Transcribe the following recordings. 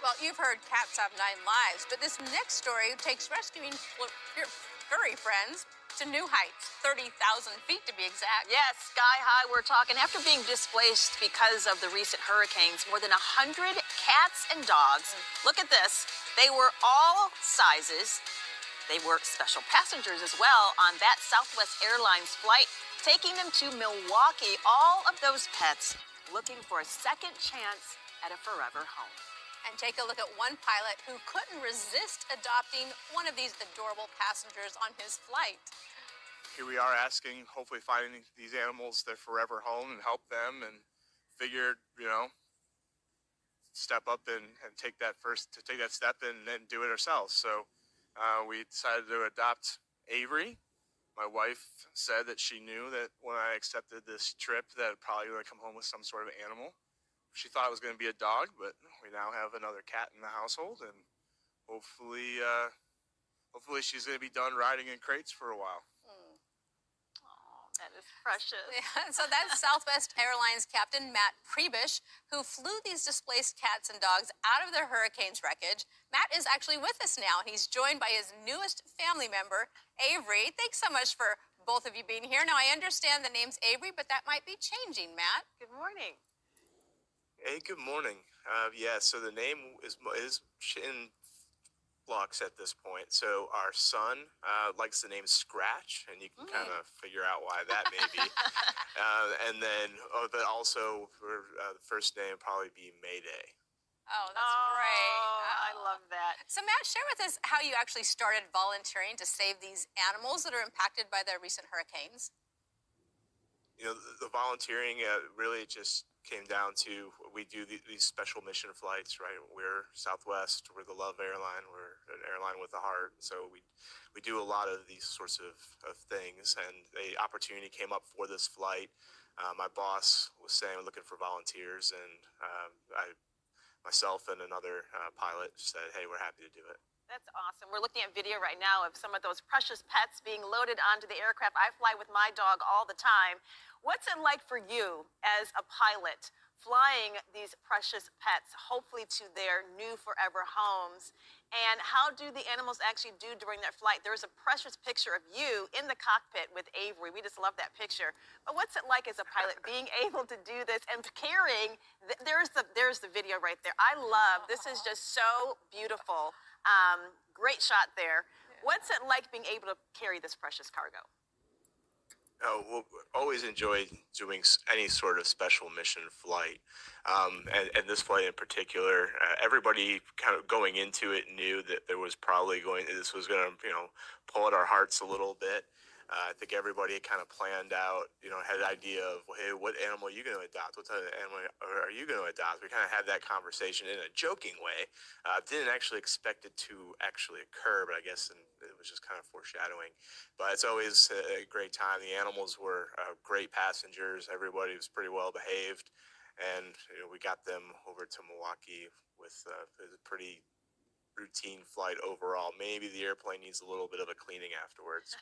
Well, you've heard cats have 9 lives, but this next story takes rescuing furry friends to new heights, 30,000 feet to be exact. Yes, sky high we're talking. After being displaced because of the recent hurricanes, more than 100 cats and dogs. Look at this. They were all sizes. They were special passengers as well on that Southwest Airlines flight, taking them to Milwaukee. All of those pets looking for a second chance at a forever home. And take a look at one pilot who couldn't resist adopting one of these adorable passengers on his flight. Here we are asking, hopefully finding these animals their forever home and help them, and figured, step up and take that step and then do it ourselves. So we decided to adopt Avery. My wife said that she knew that when I accepted this trip that I'd probably going to come home with some sort of animal. She thought it was going to be a dog, but we now have another cat in the household, and hopefully she's going to be done riding in crates for a while. Oh, that is precious. Yeah, so that's Southwest Airlines Captain Matt Prebish, who flew these displaced cats and dogs out of the hurricane's wreckage. Matt is actually with us now, and he's joined by his newest family member, Avery. Thanks so much for both of you being here. Now, I understand the name's Avery, but that might be changing, Matt. Good morning. Hey, good morning. So the name is in flux at this point. So our son likes the name Scratch, and you can kind of figure out why that may be. But also for the first name probably be Mayday. Oh, that's great. I love that. So, Matt, share with us how you actually started volunteering to save these animals that are impacted by the recent hurricanes. The volunteering really just came down to we do these special mission flights, right? We're Southwest, we're the Love airline, we're an airline with a heart. So we do a lot of these sorts of things, and the opportunity came up for this flight. My boss was saying we're looking for volunteers, and myself and another pilot said, hey, we're happy to do it. That's awesome. We're looking at video right now of some of those precious pets being loaded onto the aircraft. I fly with my dog all the time. What's it like for you as a pilot flying these precious pets, hopefully to their new forever homes? And how do the animals actually do during that flight? There's a precious picture of you in the cockpit with Avery. We just love that picture. But what's it like as a pilot being able to do this and carrying, there's the video right there. I love, this is just so beautiful. Great shot there. What's it like being able to carry this precious cargo? We'll always enjoy doing any sort of special mission flight. And this flight in particular, everybody kind of going into it knew that this was going to, pull at our hearts a little bit. I think everybody kind of planned out, had an idea of, hey, what animal are you going to adopt? What type of animal are you going to adopt? We kind of had that conversation in a joking way. Didn't actually expect it to actually occur, but I guess it was just kind of foreshadowing. But it's always a great time. The animals were great passengers. Everybody was pretty well behaved. And we got them over to Milwaukee with a pretty routine flight overall. Maybe the airplane needs a little bit of a cleaning afterwards.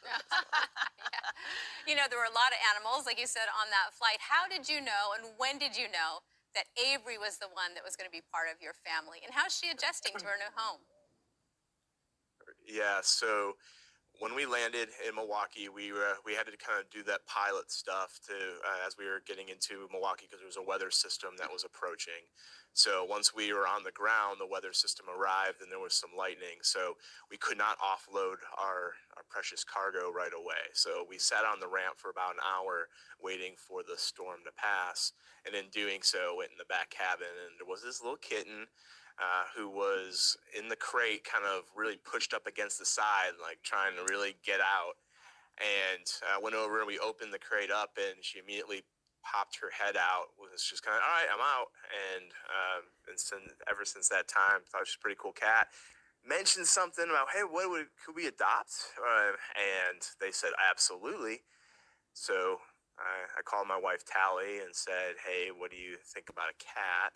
Yeah. There were a lot of animals, like you said, on that flight. How did you know, and when did you know that Avery was the one that was going to be part of your family? And how's she adjusting to her new home? Yeah, so when we landed in Milwaukee, we had to kind of do that pilot stuff as we were getting into Milwaukee, because there was a weather system that was approaching. So once we were on the ground, the weather system arrived and there was some lightning. So we could not offload our precious cargo right away. So we sat on the ramp for about an hour waiting for the storm to pass. And in doing so, went in the back cabin, and there was this little kitten who was in the crate, kind of really pushed up against the side, like trying to really get out. And went over and we opened the crate up, and she immediately popped her head out. Was just kind of, all right, I'm out. And ever since that time, thought she was a pretty cool cat. Mentioned something about, hey, could we adopt? And they said absolutely. So I called my wife Tally and said, hey, what do you think about a cat?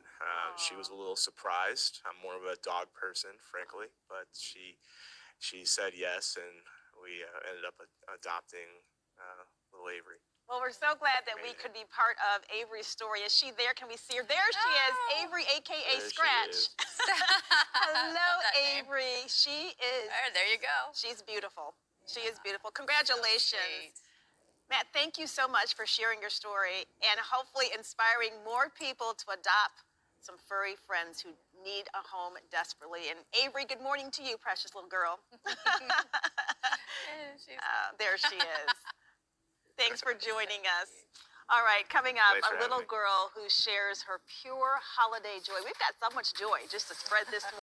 She was a little surprised. I'm more of a dog person, frankly, but she said yes, and we ended up adopting little Avery. Well, we're so glad that we Amazing. could be part of Avery's story. Is she there? Can we see her? There she is, Oh. Avery, aka There she Scratch. is. Hello, Love that name. Avery. She is. There you go. She's beautiful. She is beautiful. So Congratulations. sweet. Matt, thank you so much for sharing your story and hopefully inspiring more people to adopt some furry friends who need a home desperately. And Avery, good morning to you, precious little girl. She's There she is. Thanks for joining us. All right, coming up, Thanks for a little having me. girl who shares her pure holiday joy. We've got so much joy just to spread this